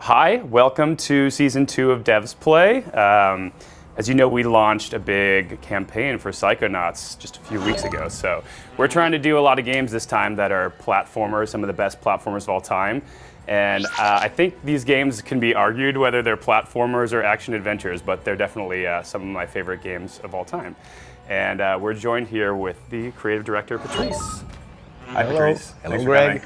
Hi, welcome to Season 2 of Devs Play. As you know, we launched a big campaign for Psychonauts just a few weeks ago. So we're trying to do a lot of games this time that are platformers, some of the best platformers of all time. And I think these games can be argued whether they're platformers or action adventures, but they're definitely some of my favorite games of all time. And we're joined here with the creative director, Patrice. Hi, Hello. Patrice. Hello, Greg.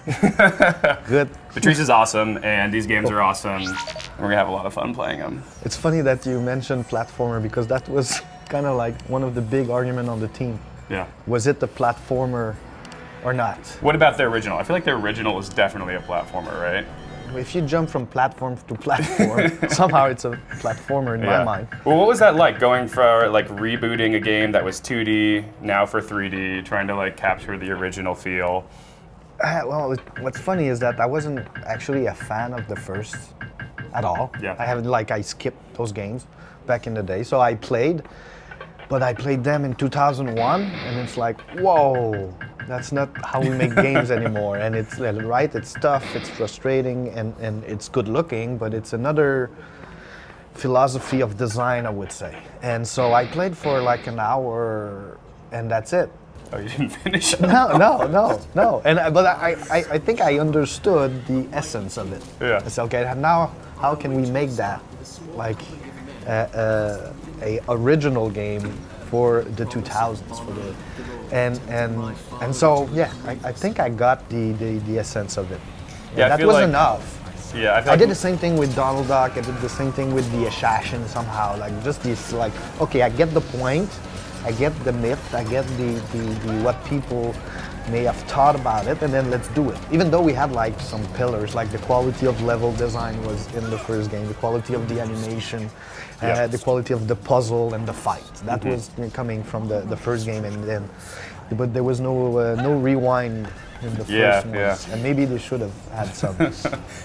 Good. Patrice is awesome, and these games are awesome. And we're gonna have a lot of fun playing them. It's funny that you mentioned platformer because that was kind of like one of the big arguments on the team. Yeah. Was it a platformer or not? What about the original? I feel like the original is definitely a platformer, right? If you jump from platform to platform, somehow it's a platformer in my mind. Well, what was that like, going for like rebooting a game that was 2D, now for 3D, trying to like capture the original feel? Well, what's funny is that I wasn't actually a fan of the first at all. Yeah. I skipped those games back in the day. So I played, but I played them in 2001, and it's like, whoa, that's not how we make games anymore. And it's right, it's tough, it's frustrating, and it's good looking, but it's another philosophy of design, I would say. And so I played for like an hour, and that's it. Oh, you didn't finish it? No. But I think I understood the essence of it. Yeah. It's okay. Now, how can we make that like a original game for the 2000s? And so yeah, I think I got the essence of it. Yeah, that was enough. Yeah, I did the same thing with Donald Duck. I did the same thing with the Assassin somehow. Like just this, like, okay, I get the point. I get the myth, I get the what people may have thought about it, and then let's do it. Even though we had like some pillars, like the quality of level design was in the first game, the quality of the animation, the quality of the puzzle and the fight. That was coming from the first game, but there was no rewind in the first one. Yeah. And maybe they should have had some.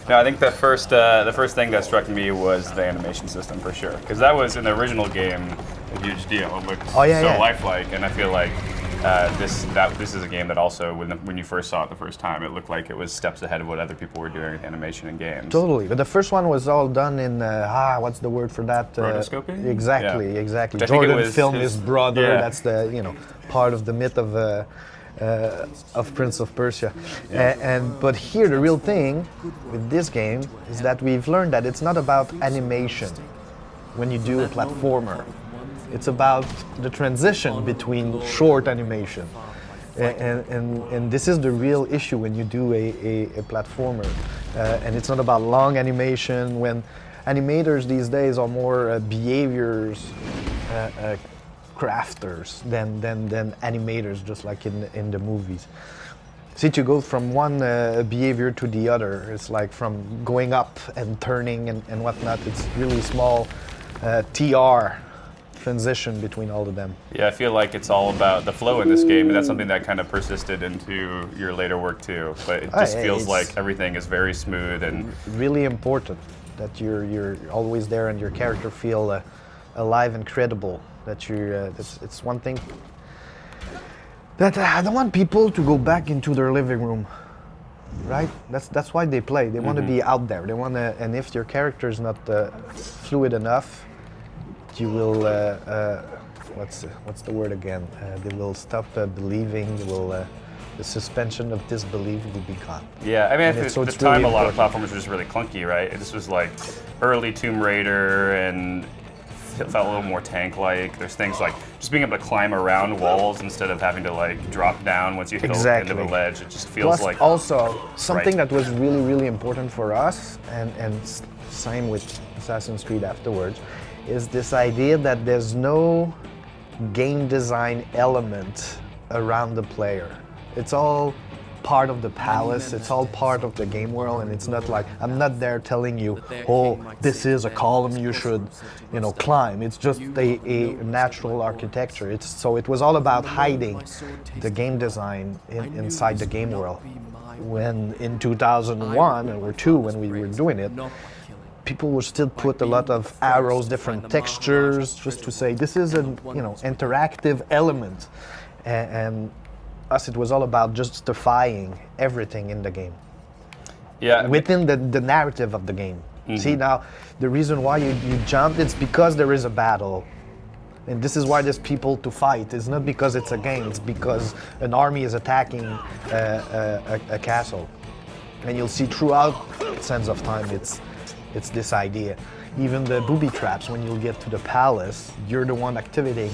No, I think the first thing that struck me was the animation system for sure, because that was in the original game a huge deal. It looked so lifelike, and I feel like this is a game that also, when you first saw it the first time, it looked like it was steps ahead of what other people were doing with animation in games. Totally, but the first one was all done in what's the word for that? Rotoscoping? Exactly. Jordan filmed his brother. Yeah. That's the part of the myth of Prince of Persia. But here the real thing with this game is that we've learned that it's not about animation when you do a platformer. It's about the transition between short animation. And this is the real issue when you do a platformer. And it's not about long animation, when animators these days are more behaviors crafters than animators, just like in the movies. See, to go from one behavior to the other, it's like from going up and turning and whatnot. It's really small TR transition between all of them. Yeah, I feel like it's all about the flow in this game, and that's something that kind of persisted into your later work too. But it just feels like everything is very smooth and really important that you're always there and your character feel alive and credible. That it's one thing that I don't want people to go back into their living room, right? That's why they play. They want to be out there. They want to, and if your character is not fluid enough, you will what's the word again? They will stop believing. They will the suspension of disbelief will be gone. Yeah, I mean, at the time, really a lot of platformers were just really clunky, right? This was like early Tomb Raider, and it felt a little more tank-like. There's things like just being able to climb around walls instead of having to like drop down once you hit into the ledge. It just feels Plus, like also something that was really, really important for us, and same with Assassin's Creed afterwards, is this idea that there's no game design element around the player. It's all part of the palace, it's all part of the game world, and it's not like, I'm not there telling you, oh, this is a column you should, climb. It's just a natural architecture. So it was all about hiding the game design inside the game world. When in 2001 or 2, when we were doing it, people would still put a lot of arrows, different textures, just to say this is an interactive element. And us, it was all about justifying everything in the game. Yeah. Within the narrative of the game. See, now, the reason why you jumped, it's because there is a battle. And this is why there's people to fight. It's not because it's a game, it's because an army is attacking a castle. And you'll see throughout Sands of Time, it's this idea. Even the booby traps, when you'll get to the palace, you're the one activating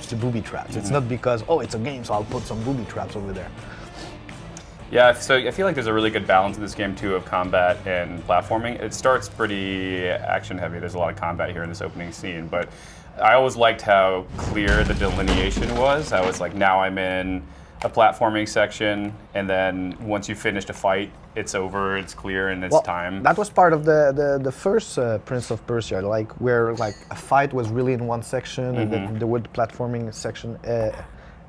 the booby traps. It's not because, oh, it's a game, so I'll put some booby traps over there. Yeah, so I feel like there's a really good balance in this game too of combat and platforming. It starts pretty action heavy. There's a lot of combat here in this opening scene, but I always liked how clear the delineation was. I was like, now I'm in a platforming section, and then once you finished a fight, it's over, it's clear, and it's time. That was part of the first Prince of Persia, like where like a fight was really in one section, and the wood platforming section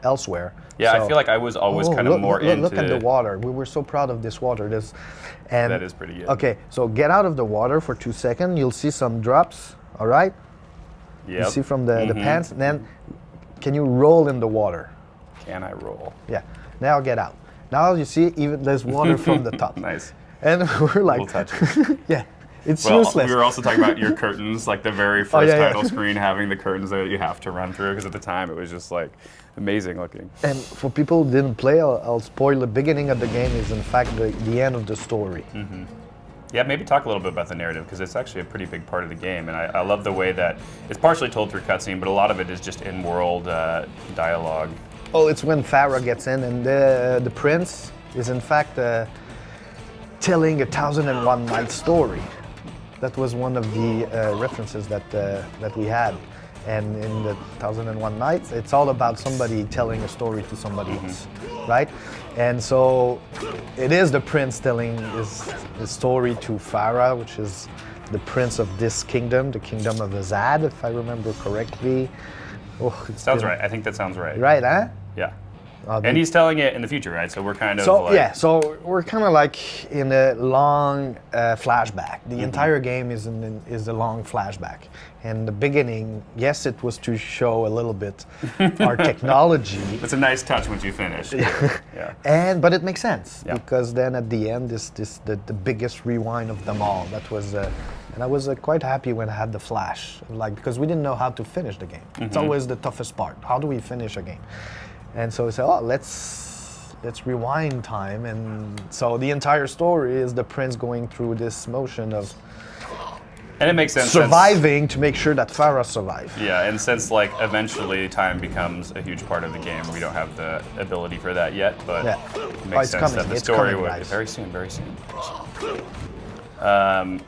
elsewhere. Yeah, so, I feel like I was always kind of more into... Look at the water. We were so proud of this water. And that is pretty good. Okay, so get out of the water for 2 seconds. You'll see some drops, all right? Yep. You see from the pants. And then can you roll in the water? Can I roll? Yeah. Now get out. Now you see even there's water from the top. Nice. And we're like... We'll touch it. Yeah. It's well, useless. We were also talking about your curtains, like the very first title screen having the curtains that you have to run through, because at the time it was just like amazing looking. And for people who didn't play, I'll spoil the beginning of the game is in fact the end of the story. Yeah, maybe talk a little bit about the narrative, because it's actually a pretty big part of the game, and I love the way that it's partially told through cutscene, but a lot of it is just in-world dialogue. Oh, it's when Farah gets in, and the prince is in fact telling 1001 Nights story. That was one of the references that we had. And in the 1001 Nights, it's all about somebody telling a story to somebody else, right? And so it is the prince telling his story to Farah, which is the prince of this kingdom, the kingdom of Azad, if I remember correctly. Oh, sounds right. I think that sounds right. Right, huh? Yeah. And he's telling it in the future, right? So we're kind of so we're kind of like in a long flashback. The entire game is a long flashback. And the beginning, yes, it was to show a little bit our technology. It's a nice touch once you finish. Yeah. But it makes sense because then at the end is the biggest rewind of them all. That was and I was quite happy when I had the flash, like because we didn't know how to finish the game. It's always the toughest part. How do we finish a game? And so we said, oh, let's rewind time. And so the entire story is the prince going through this motion of and it makes sense surviving to make sure that Farah survives. Yeah, and since like eventually time becomes a huge part of the game, we don't have the ability for that yet, but it makes sense that the story would very soon.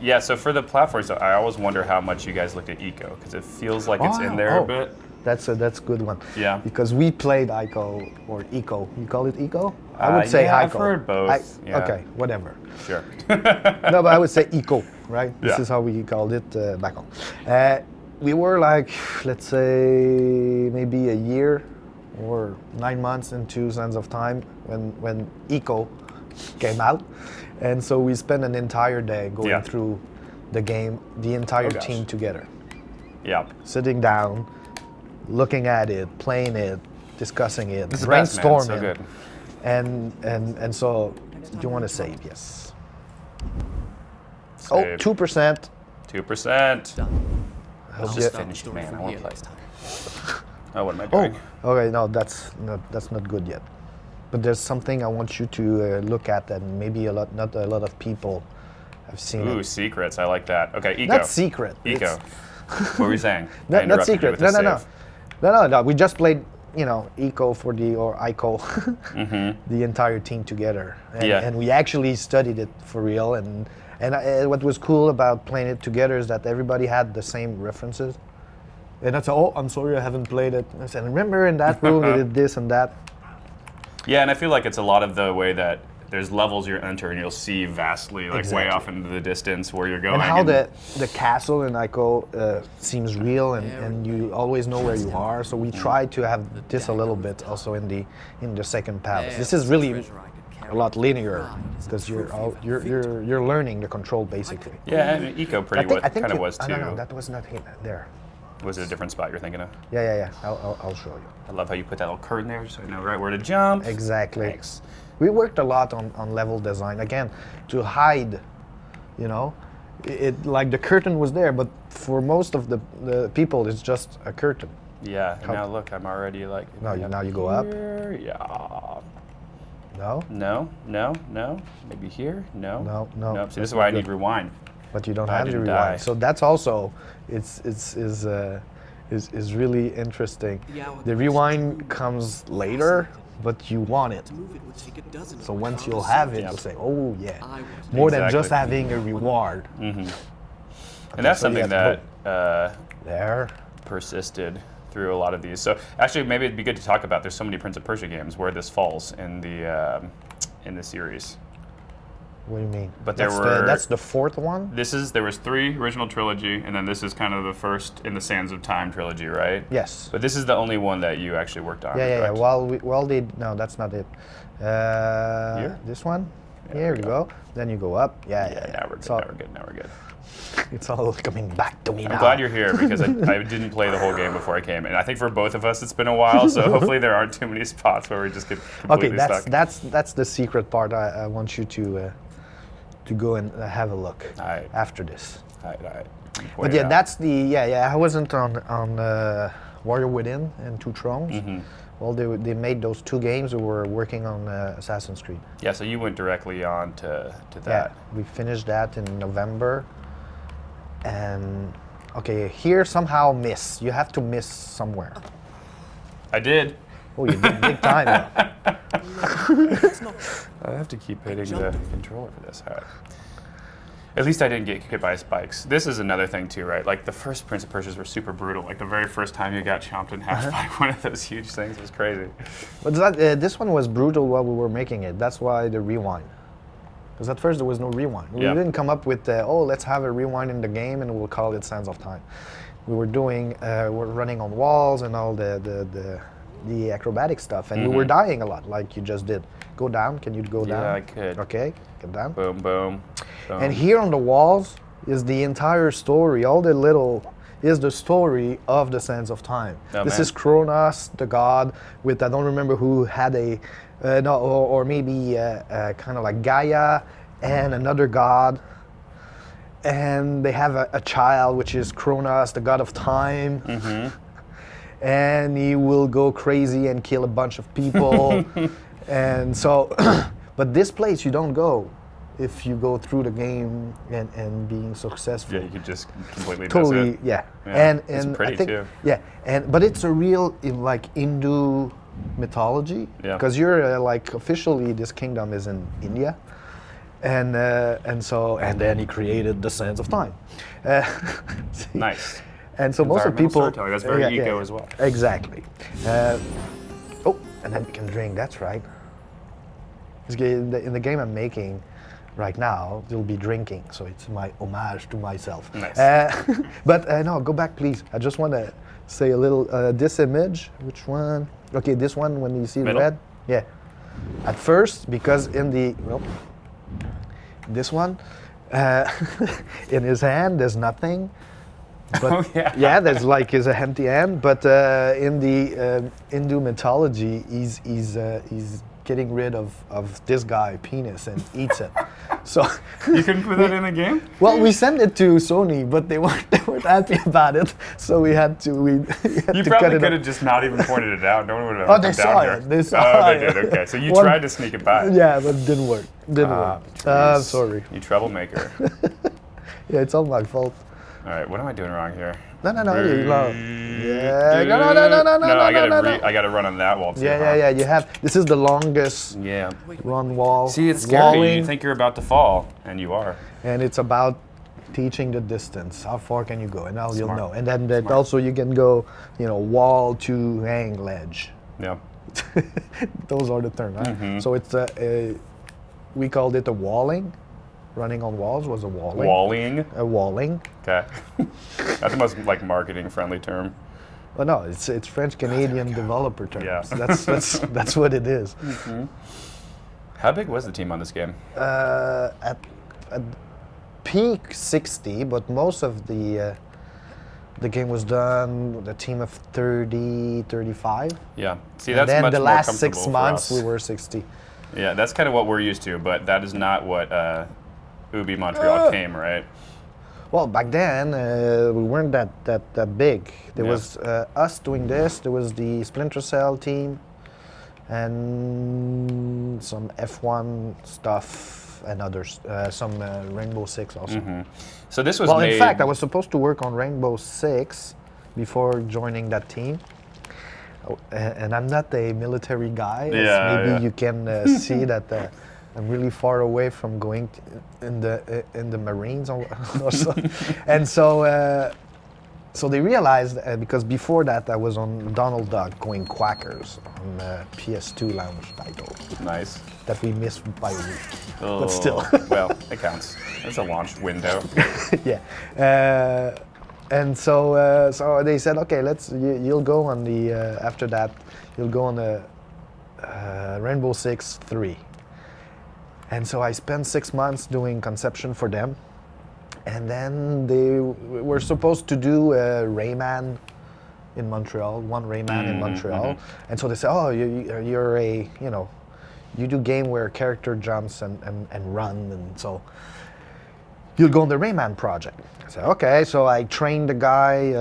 Yeah, so for the platforms, I always wonder how much you guys looked at eco, because it feels like it's in there a bit. That's a good one. Yeah. Because we played Ico or Eco. You call it Eco? I would say Ico. I've heard both. Okay, whatever. Sure. No, but I would say Eco, right? Yeah. This is how we called it back on. We were like, let's say, maybe a year or 9 months into Sands of Time when Eco came out. And so we spent an entire day going through the game, the entire team together. Yeah. Sitting down, looking at it, playing it, discussing it, this brainstorming. Is so good. And so, do you want to save? Yes. Save. 2%. 2%. Done. I just finished, man. I want to play. Oh, what am I doing? Okay, no, that's not good yet. But there's something I want you to look at that maybe not a lot of people have seen. Ooh, secrets. I like that. Okay, Eco. Not secret. Eco. What were you saying? Not secret. No. We just played, Eco or Ico, the entire team together, and we actually studied it for real. And what was cool about playing it together is that everybody had the same references. And I said, "Oh, I'm sorry, I haven't played it." I said, "Remember in that room we did this and that." Yeah, and I feel like it's a lot of the way that there's levels you enter and you'll see vastly, like way off into the distance where you're going. And how the castle in Ico seems real and you always know where you are. So we tried to have this a little bit also in the second palace. This is really a lot linear because you're learning the control basically. Yeah, and Eco kind of was too. No, that was not there. Was it a different spot you're thinking of? Yeah. I'll show you. I love how you put that little curtain there so I know right where to jump. Exactly. Thanks. We worked a lot on level design, again, to hide, it like the curtain was there, but for most of the people, it's just a curtain. Yeah. And now look, I'm already like. No, now you go up. Yeah. No. No. Maybe here. No. No. Nope. See, this is why I need rewind. But you don't I have to didn't rewind. die. So that's also is really interesting. The rewind comes later, but you want it. So once you'll have it, you'll say, "Oh yeah," more than just having a reward. Mm-hmm. And that's something that there persisted through a lot of these. So actually, maybe it'd be good to talk about. There's so many Prince of Persia games where this falls in the series. What do you mean? But that's the fourth one? There was 3 original trilogy, and then this is kind of the first in the Sands of Time trilogy, right? Yes. But this is the only one that you actually worked on. Yeah. correct? No, that's not it. Here? This one? Yeah, Here we go. Then you go up. Yeah. Now we're good. Now we're good. It's all coming back to me now. I'm glad you're here because I didn't play the whole game before I came, and I think for both of us it's been a while. So hopefully there aren't too many spots where we just get completely stuck. That's the secret part. I want you to go and have a look after this. All right. But yeah, that's the I wasn't on Warrior Within and Two Thrones. Mm-hmm. Well, they made those 2 games. We were working on Assassin's Creed. Yeah, so you went directly on to that. Yeah, we finished that in November. And okay, here somehow miss. You have to miss somewhere. I did. Oh, you did big time. I have to keep hitting the controller for this. All right. At least I didn't get hit by spikes. This is another thing too, right? Like the first Prince of Persias were super brutal. Like the very first time you got chomped in half by one of those huge things was crazy. But this one was brutal while we were making it. That's why the rewind. Because at first there was no rewind. We didn't come up with, let's have a rewind in the game and we'll call it Sands of Time. We were doing, we're running on walls and all the acrobatic stuff, and we were dying a lot, like you just did. Go down, can you go down? Yeah, I could. Okay, get down. Boom, boom. And here on the walls is the entire story, is the story of the Sands of Time. This is Kronos, the god, with, I don't remember who had or maybe kind of like Gaia and another god. And they have a child, which is Kronos, the god of time. Mm-hmm. And he will go crazy and kill a bunch of people. And so, but this place you don't go if you go through the game and being successful. Yeah, you could just completely totally miss it. Yeah. And it's pretty I think, too. Yeah, but it's a real like Hindu mythology, because you're like officially this kingdom is in India. And then he created the Sands of Time. Nice. And so most of the people, that's very eco as well. Exactly. And then you can drink. That's right. In the game I'm making right now, you'll be drinking. So it's my homage to myself. Nice. But no, go back, please. I just want to say a little. This image, which one? Okay, this one. When you see the red, yeah. At first, because this one, in his hand, there's nothing. But there's like his empty hand. But in the Hindu mythology, he's getting rid of this guy penis and eats it. So you couldn't put that in the game? Well, we sent it to Sony, but they weren't happy about it. So we had to You probably could have just not even pointed it out. No one would have. Oh, they saw it. They saw it. They did. Okay, so you tried to sneak it by. Yeah, but it didn't work. Sorry. You troublemaker. Yeah, it's all my fault. All right, what am I doing wrong here? No. Yeah. No, I gotta run on that wall too. Yeah. You have. This is the longest run wall. See, it's scary. You think you're about to fall, and you are. And it's about teaching the distance. How far can you go? And now you'll know. And then also you can go, wall to hang ledge. Yeah. Those are the terms. Right? Mm-hmm. So it's we called it a walling. Running on walls was a walling. Walling? A walling. Okay. That's the most marketing friendly term. Well, no, it's French Canadian developer terms. Yeah. That's what it is. Mm-hmm. How big was the team on this game? At peak 60, but most of the game was done with a team of 30, 35. Yeah. See, that's much more comfortable. And then the last 6 for months us. we were 60. Yeah, that's kind of what we're used to, but that is not what Ubi Montreal came, right? Well, back then we weren't that big. There was us doing this. There was the Splinter Cell team, and some F1 stuff and others. Some Rainbow Six also. So this was Well, made... in fact, I was supposed to work on Rainbow Six before joining that team. And I'm not a military guy. Maybe you can see that I'm really far away from going in the Marines or so. And so they realized, because before that I was on Donald Duck going Quackers on PS2 launch title. Nice. That we missed by a week. Oh, but still. Well, it counts. It's a launch window. Yeah. And so they said, okay, you'll go on the, after that, you'll go on the Rainbow Six 3. And so I spent 6 months doing conception for them. And then they were supposed to do Rayman in Montreal, one Rayman in Montreal. And so they said, oh, you're a, you do game where a character jumps and run, and so you'll go on the Rayman project. I said, okay, so I trained the guy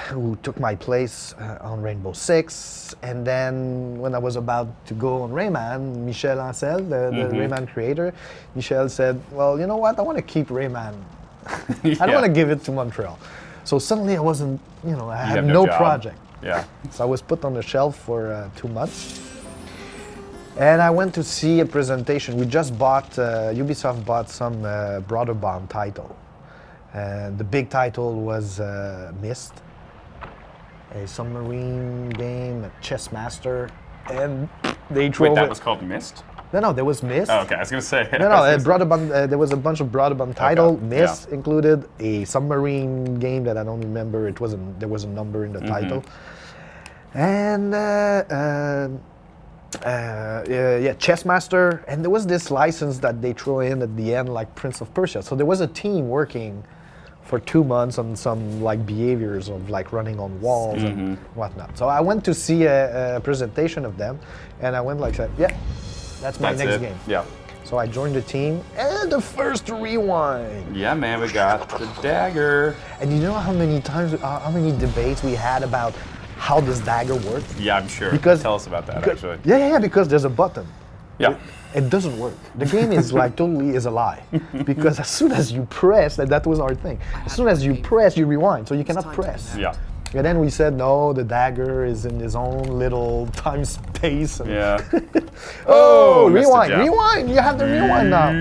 who took my place on Rainbow Six, and then when I was about to go on Rayman, Michel Ancel, the Rayman creator, Michel said, well, you know what, I want to keep Rayman. I don't want to give it to Montreal. So suddenly I wasn't, I had no project. Yeah. So I was put on the shelf for 2 months. And I went to see a presentation. We just bought, Ubisoft bought some Broderbond title. And the big title was Myst, a submarine game, a chess master. And they drove Wait, that was called Myst? No, there was Myst. Oh, okay, I was going to say. Broderbond, there was a bunch of Broderbond title. Okay, Myst included a submarine game that I don't remember. There was a number in the title. And Chess Master, and there was this license that they throw in at the end, like Prince of Persia. So there was a team working for 2 months on some like behaviors of like running on walls and whatnot. So I went to see a presentation of them, and I went like, yeah, that's my next game. Yeah. So I joined the team, and the first rewind. Yeah, man, we got the dagger. And you know how many times, how many debates we had about how this dagger works? Yeah, I'm sure. Because tell us about that, actually. Yeah, because there's a button. Yeah. It doesn't work. The game is like totally is a lie. Because as soon as you press, that was our thing. As soon as you press, you rewind, so you cannot press. Yeah. And then we said, no, the dagger is in his own little time space. And Yeah. oh, rewind! You have to rewind now.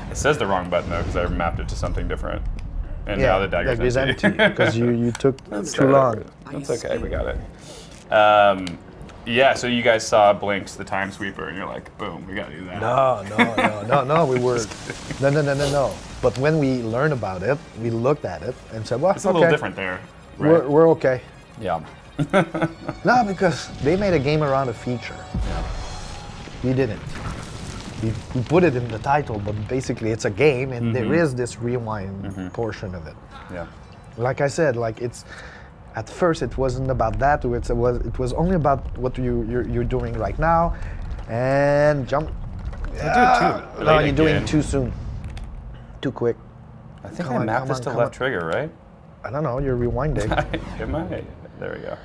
It says the wrong button though, because I mapped it to something different. And now the dagger's empty. Because you took too long. That's okay, we got it. Yeah, so you guys saw Blinks, the Time Sweeper, and you're like, boom, we gotta do that. No, we were, no. But when we learned about it, we looked at it and said, well, it's a little different there. Right? We're okay. Yeah. No, because they made a game around a feature. Yeah. We didn't. We put it in the title, but basically it's a game, and there is this rewind portion of it. Yeah. Like I said, like it's. At first, it wasn't about that. It was only about what you're doing right now, and jump. No, you're doing too soon, too quick. I think I mapped this to left trigger, right? I don't know. You're rewinding. Am I? There we go.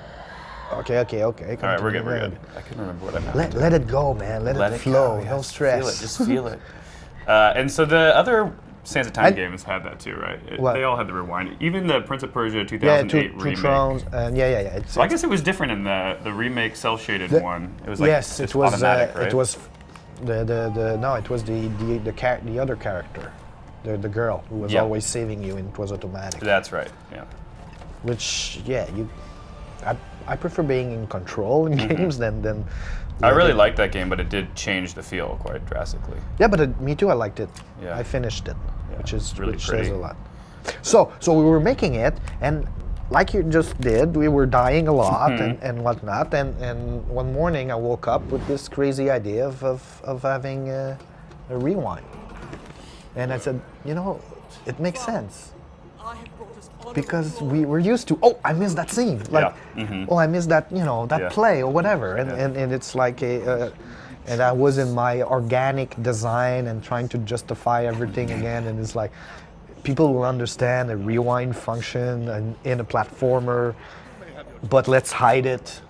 Okay. All right, we're good. I couldn't remember what I mapped. Let it go, man. Let it flow. Go. No stress. Just feel it. And so the other Sands of Time games had that too, right? They all had the rewind. Even the Prince of Persia 2008 remake. Thrones, and yeah. So I guess it was different in the remake cell-shaded one. It was like it was automatic, right? It was it was the other character, the girl who was always saving you, and it was automatic. That's right. Yeah. Which I prefer being in control in games than. I really liked that game, but it did change the feel quite drastically. Yeah, but me too. I liked it. Yeah. I finished it, which really says a lot. So we were making it, and like you just did, we were dying a lot and whatnot. And one morning I woke up with this crazy idea of having a rewind, and I said, it makes sense. Because we were used to, I missed that scene. Like, I missed that, play or whatever. And it's like and I was in my organic design and trying to justify everything again. And it's like, people will understand a rewind function in a platformer, but let's hide it.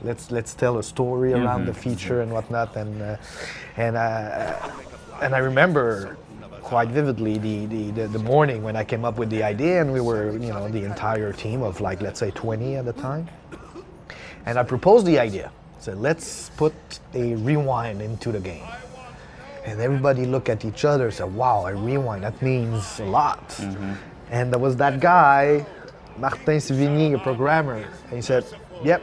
Let's tell a story around the feature and whatnot. And I remember quite vividly the morning when I came up with the idea, and we were, you know, the entire team of like, let's say 20 at the time. And I proposed the idea. So let's put a rewind into the game. And everybody looked at each other and said, wow, a rewind, that means a lot. And there was that guy, Martin Sivigny, a programmer, and he said, yep,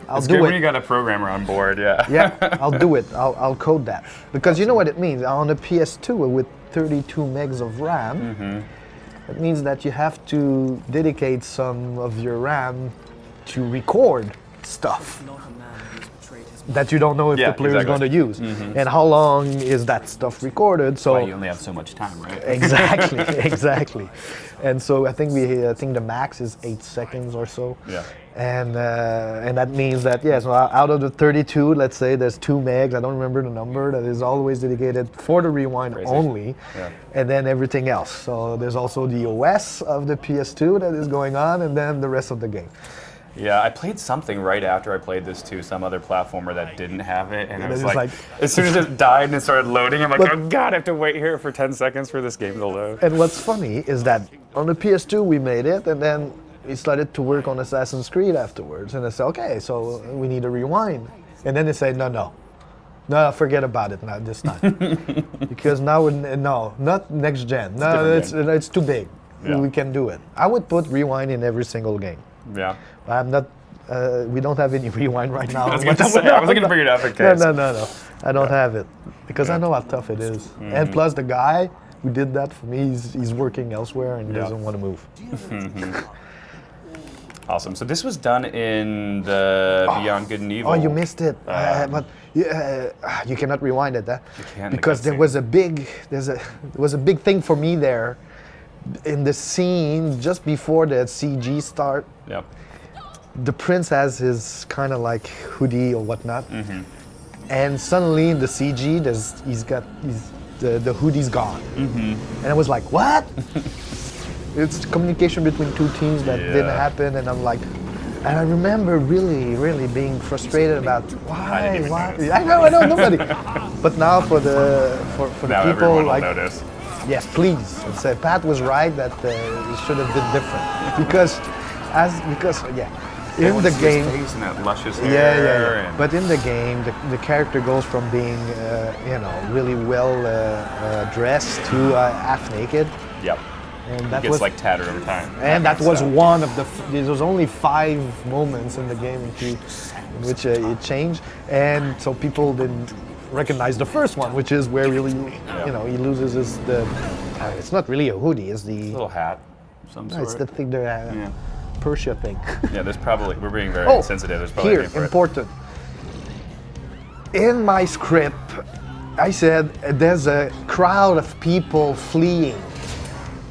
I'll It's do good it. when you got a programmer on board, yeah. Yeah, I'll do it. I'll code that. Because you know what it means. On the PS2 with 32 megs of RAM, it means that you have to dedicate some of your RAM to record stuff that you don't know if the player is going to use. And how long is that stuff recorded? So Well, you only have so much time, right? exactly, exactly. And so I think the max is 8 seconds or so. Yeah. And that means that, yeah, so out of the 32, let's say there's 2 megs, I don't remember the number, that is always dedicated for the rewind only, and then everything else. So there's also the OS of the PS2 that is going on, and then the rest of the game. Yeah, I played something right after I played this too, some other platformer that didn't have it, and I was it's like, as soon as it died and it started loading, I'm like, oh god, I have to wait here for 10 seconds for this game to load. And what's funny is that on the PS2 we made it, and then we started to work on Assassin's Creed afterwards, and I said, okay, so we need a rewind. And then they say, no, forget about it now this time. Because now, no, not next gen. No, it's too big. Yeah. We can do it. I would put rewind in every single game. Yeah. I'm not, we don't have any rewind right now. I was going to bring it up in case. No. I don't have it. Because I know how tough it is. And plus the guy who did that for me, he's working elsewhere and doesn't want to move. Awesome. So this was done in the Beyond Good and Evil. Oh, you missed it. But you cannot rewind it, You can't. because there was a big thing for me there in the scene just before the CG start. Yep. The prince has his kind of like hoodie or whatnot, and suddenly in the CG, the hoodie's gone, and I was like, what? It's communication between two teams that didn't happen, and I'm like, and I remember really, really being frustrated about why. I know, nobody. But now for the Now people everyone like, will notice. yes, please. It's, Pat was right that it should have been different because in the game. Face and that luscious hair. Yeah. But in the game, the character goes from being really well dressed to half naked. Yep. And It that gets was like tattered over time. and that was one of the. There was only 5 moments in the game in which it changed, and so people didn't recognize the first one, which is where really he loses it's not really a hoodie, it's the little hat of some sort. it's the thing Persia thing. Yeah, there's probably, we're being very sensitive. There's probably a Here, name for it. important. In my script, I said there's a crowd of people fleeing.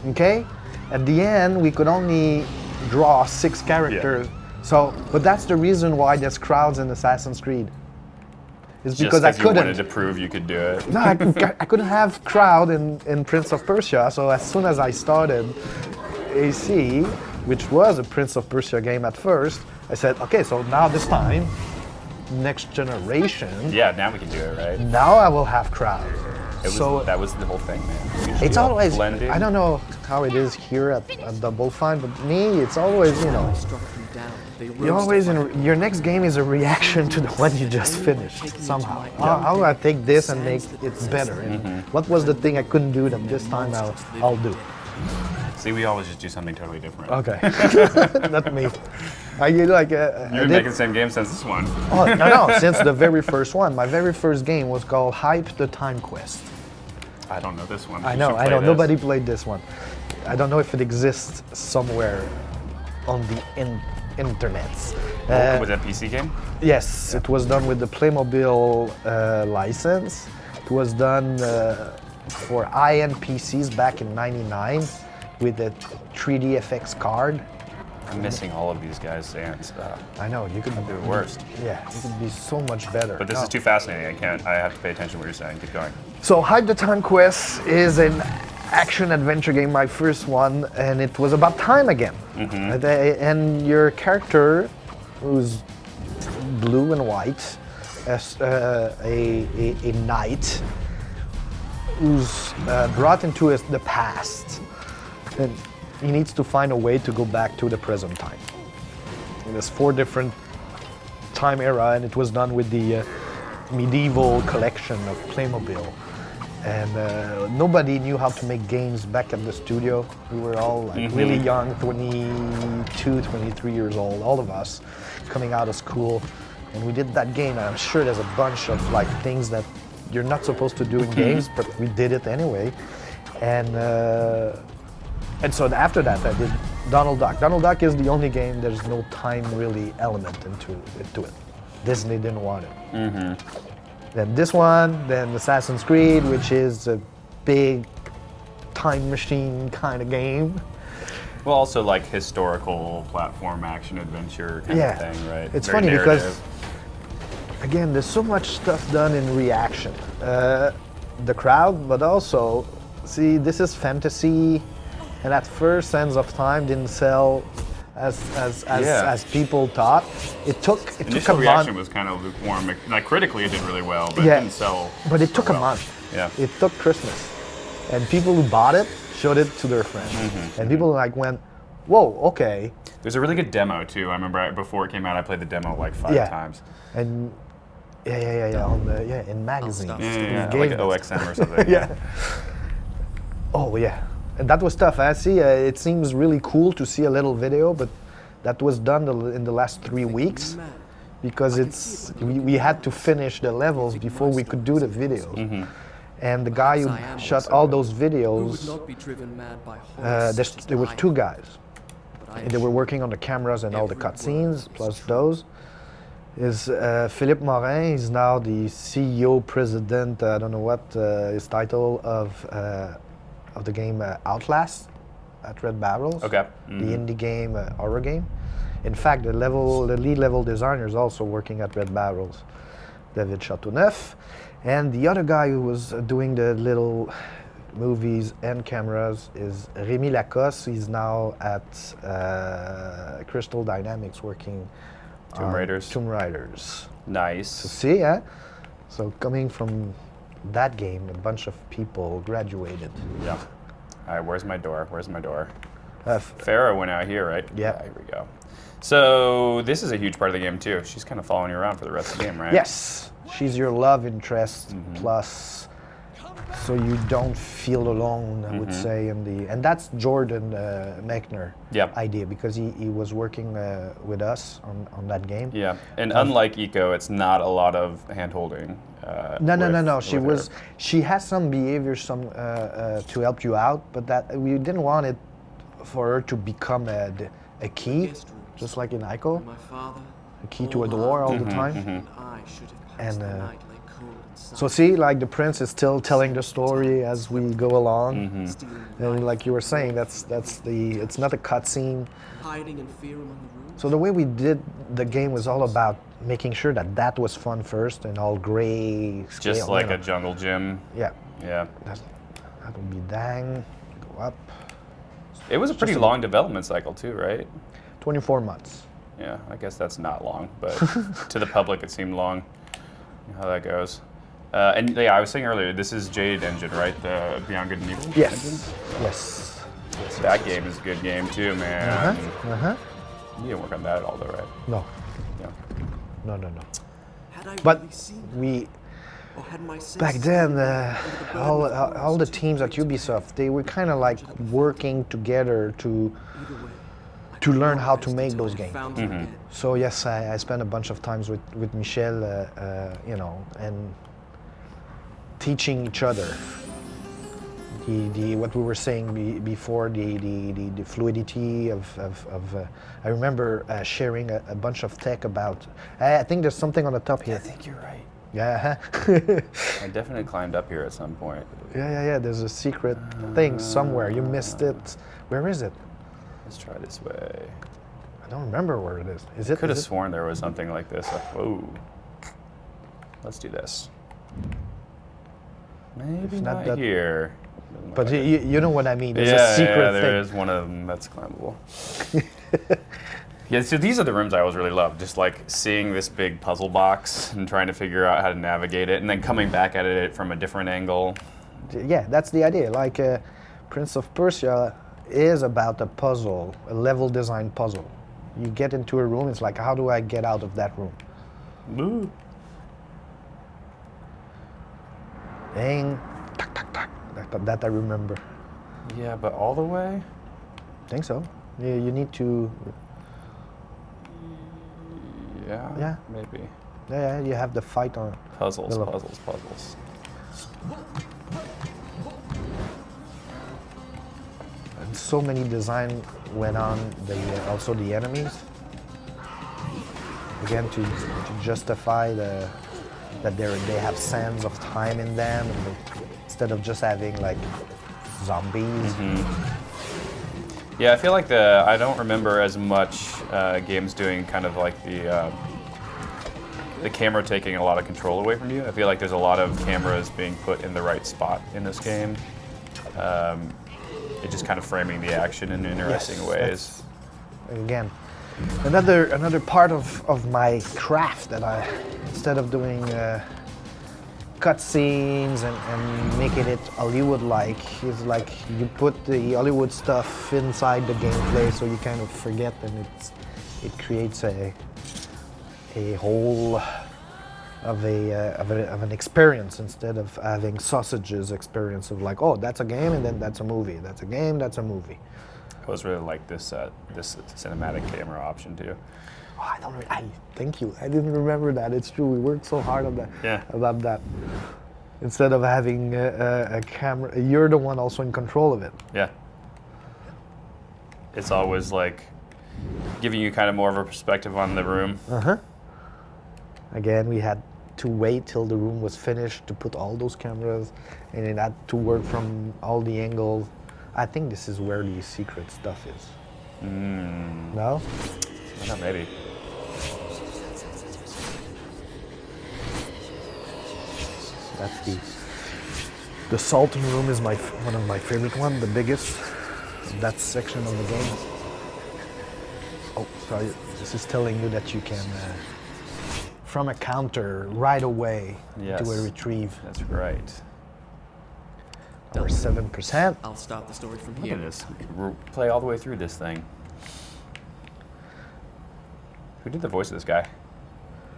Okay? At the end, we could only draw 6 characters. So, but that's the reason why there's crowds in Assassin's Creed. It's because I Just 'cause you couldn't. wanted to prove you could do it. No, I couldn't have crowd in Prince of Persia. So as soon as I started AC, which was a Prince of Persia game at first, I said, okay, so now this time, next generation, Yeah, now we can do it, right? now I will have crowd. That was the whole thing, man. You should It's do all always, blending. I don't know how it is here at Double Fine, but me, it's always, you always, your next game is a reaction to the one you just finished, somehow. How do I take this and make it better? And what was the thing I couldn't do that this time I'll do? See, we always just do something totally different. Okay, not me. You've been making the same game since this one. Oh, no, since the very first one. My very first game was called Hype the Time Quest. I don't know this one. I You know, should play this. nobody played this one. I don't know if it exists somewhere on the internets. Was that a PC game? Yes, it was done with the Playmobil license. It was done for high-end PCs back in '99 with a 3D FX card. I'm missing all of these guys saying stuff. I know, you could They're the worst. Yeah, it could be so much better. But this is too fascinating. I have to pay attention to what you're saying. Keep going. So Hype the Time Quest is an action adventure game, my first one, and it was about time again. And your character, who's blue and white, as a knight, who's brought into the past, and he needs to find a way to go back to the present time. And there's 4 different time era, and it was done with the medieval collection of Playmobil. And nobody knew how to make games back at the studio. We were all like really young, 22, 23 years old, all of us, coming out of school. And we did that game, and I'm sure there's a bunch of like things that you're not supposed to do in games, but we did it anyway. And so after that, I did Donald Duck. Donald Duck is the only game there's no time really element into it. Disney didn't want it. Then this one, then Assassin's Creed, which is a big time machine kind of game. Well, also like historical platform action adventure kind of thing, right? It's Very funny narrative. because, again, there's so much stuff done in reaction. The crowd, but also, see, this is fantasy, and at first, Sands of Time didn't sell as people thought. It took a Initial month. reaction was kind of lukewarm. Like critically, it did really well, but it didn't sell. But it took well. a month. Yeah. It took Christmas, and people who bought it showed it to their friends, and people like went, "Whoa, okay." There's a really good demo too. I remember before it came out, I played the demo like 5 times. And in magazines. Like OXM or something. Oh yeah, and that was tough. I see. It seems really cool to see a little video, but that was done in the last 3 weeks because we had to finish the levels before we could do the videos. And the guy who shot all those videos, there were 2 guys. And they were working on the cameras and all the cutscenes, plus those. Is Philippe Morin. He's now the CEO, president, I don't know what his title of the game Outlast at Red Barrels. Okay. The indie game, horror game. In fact, the lead level designer is also working at Red Barrels, David Chateauneuf. And the other guy who was doing the little movies and cameras is Rémi Lacoste. He's now at Crystal Dynamics working Tomb Raiders. Tomb Raiders. Nice. So see, yeah? So coming from that game, a bunch of people graduated. Yeah. All right, where's my door? Uh, Farah went out here, right? Yeah. Here we go. So this is a huge part of the game too. She's kind of following you around for the rest of the game, right? Yes. She's your love interest plus, so you don't feel alone, I would say, and that's Jordan Mechner idea, because he was working with us on that game. Yeah, and unlike Eco, it's not a lot of hand-holding. No. She has some behaviors, to help you out, but that we didn't want it for her to become a key, just like in Ico, a key to a door all the time. And so see, like the prince is still telling the story as we go along, and like you were saying, it's not a cutscene. So the way we did the game was all about making sure that was fun first and all gray scale. Just like a jungle gym. Yeah. Yeah. That would be dang. Go up. It was a pretty long development cycle too, right? 24 months. Yeah, I guess that's not long, but to the public it seemed long. How that goes. And yeah, I was saying earlier, this is Jade Engine, right? The Beyond Good and Evil engine? Yes. That game is a good game too, man. You didn't work on that at all though, right? No. Yeah. No. But we, back then, all the teams at Ubisoft, they were kind of like working together to learn how to make those games. So yes, I spent a bunch of times with Michel, and teaching each other what we were saying before, the fluidity of I remember sharing a bunch of tech about. I think there's something on the top here. I think you're right. Yeah. I definitely climbed up here at some point. Yeah. There's a secret thing somewhere. You missed it. Where is it? Let's try this way. I don't remember where it is. Is it? Could have sworn there was something like this. Whoa. Let's do this. Maybe not here. Doesn't But you know what I mean. There's yeah, a secret yeah, thing. there is one of them that's climbable. Yeah, so these are the rooms I always really loved. Just like seeing this big puzzle box and trying to figure out how to navigate it, and then coming back at it from a different angle. Yeah, that's the idea. Like Prince of Persia is about a puzzle, a level design puzzle. You get into a room, it's like, how do I get out of that room? Ooh. Dang, tack, tack, tack. That I remember. Yeah, but all the way? Think so. You need to. Yeah, maybe. Yeah, you have the fight on. Puzzles. And so many design went on. Also the enemies. Again, to justify that they have sands of time in them, and instead of just having like zombies. Yeah, I feel like I don't remember as much games doing kind of like the camera taking a lot of control away from you. I feel like there's a lot of cameras being put in the right spot in this game. It's just kind of framing the action in interesting ways. Again, another part of my craft that instead of doing cutscenes and making it Hollywood-like, is like you put the Hollywood stuff inside the gameplay, so you kind of forget, and it creates a whole of an experience instead of having sausages experience of like, oh, that's a game and then that's a movie. That's a game, that's a movie. I always really like this cinematic camera option too. Oh, thank you. I didn't remember that. It's true. We worked so hard on that. Yeah. About that. Instead of having a camera, you're the one also in control of it. Yeah. It's always like giving you kind of more of a perspective on the room. Again, we had to wait till the room was finished to put all those cameras, and it had to work from all the angles. I think this is where the secret stuff is. No? Yeah, maybe. That's the Sultan room is one of my favorite one, the biggest. That section of the game. Oh, sorry. This is telling you that you can, from a counter, right away do a retrieve. That's right. Or 7%. I'll start the story from Look here. at this. We'll play all the way through this thing. Who did the voice of this guy?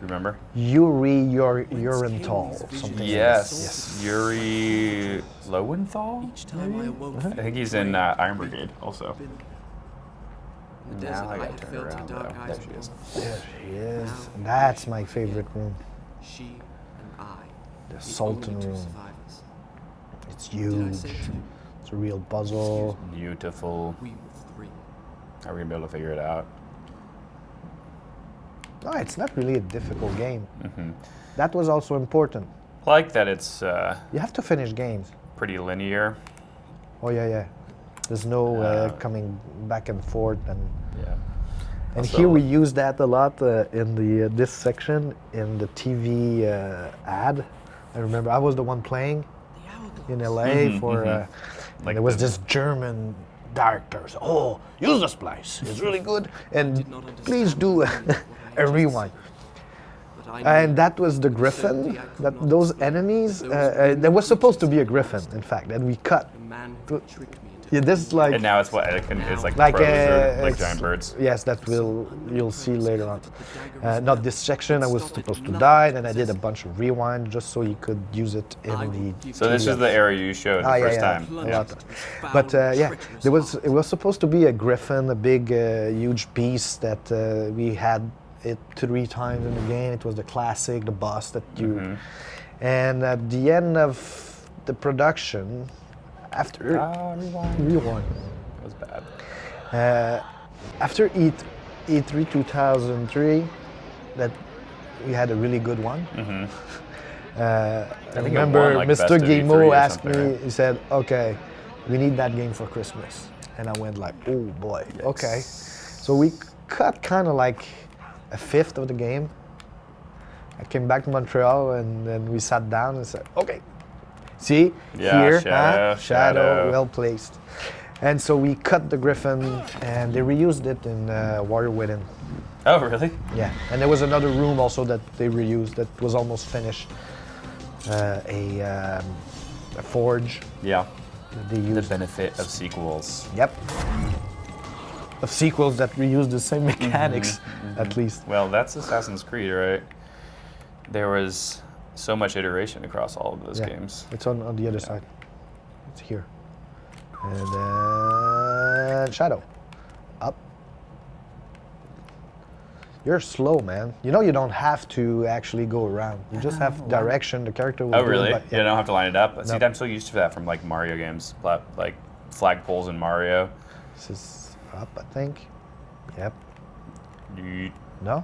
Remember? Yuri Urental, something Yes. like that. Yes. Yuri Lowenthal? Each time I awoke I from think he's in Iron Brigade also. in the desert, Now I I gotta had turn felt her around dark though. eyes There she is. upon me. There she is. That's my favorite room. She and I, The Sultan only two room. survivors. It's Did I huge. say two? It's a real puzzle. Beautiful. We were three. Are we gonna be able to figure it out? No, it's not really a difficult game. That was also important. I like that it's You have to finish games. pretty linear. Oh yeah. There's no coming back and forth, and Yeah. and Also- here we use that a lot in the this section in the TV ad. I remember I was the one playing The hourglass. in LA for. Like there was the- this German director. So, oh, use this place. It's really good. And did not understand please do what I a had rewind. But I And knew that was the with Griffin. certainty I could That not those escape. enemies. Those There was supposed to be a Griffin, in fact, and we cut. a man who tricked me into Yeah, this is like. And now it's what it's like Like, crows or like it's- giant birds. Yes, that you'll see later on. Not this section. I was supposed to die, then I did a bunch of rewind just so you could use it in the. So this is the area you showed the first time. A lot. But yeah, it was supposed to be a griffin, a big, huge beast that we had it 3 times in the game. It was the classic, the boss that you. And at the end of the production, after rewind. That was bad. After E3 2003, that we had a really good one. I think it remember won, like, Best Mr. of E3 Guillemot or asked me, something, right? he said, okay, we need that game for Christmas. And I went like, oh boy, okay. So we cut kind of like a fifth of the game. I came back to Montreal and then we sat down and said, okay, See? Yeah, Here, shadow, shadow. well placed. And so we cut the griffin, and they reused it in Warrior Within. Oh, really? Yeah, and there was another room also that they reused that was almost finished. A forge Yeah. that they The used. benefit of sequels. Yep. Of sequels that reuse the same mechanics, at least. Well, that's Assassin's Creed, right? There was so much iteration across all of those Yeah. games. It's on the other side. It's here. And then shadow. Up. You're slow, man. You know you don't have to actually go around. You just have direction. The character will Oh, do really? it, but You don't have to line it up? See, Nope. I'm so used to that from like Mario games, like flagpoles in Mario. This is up, I think. Yep. Yeet. No?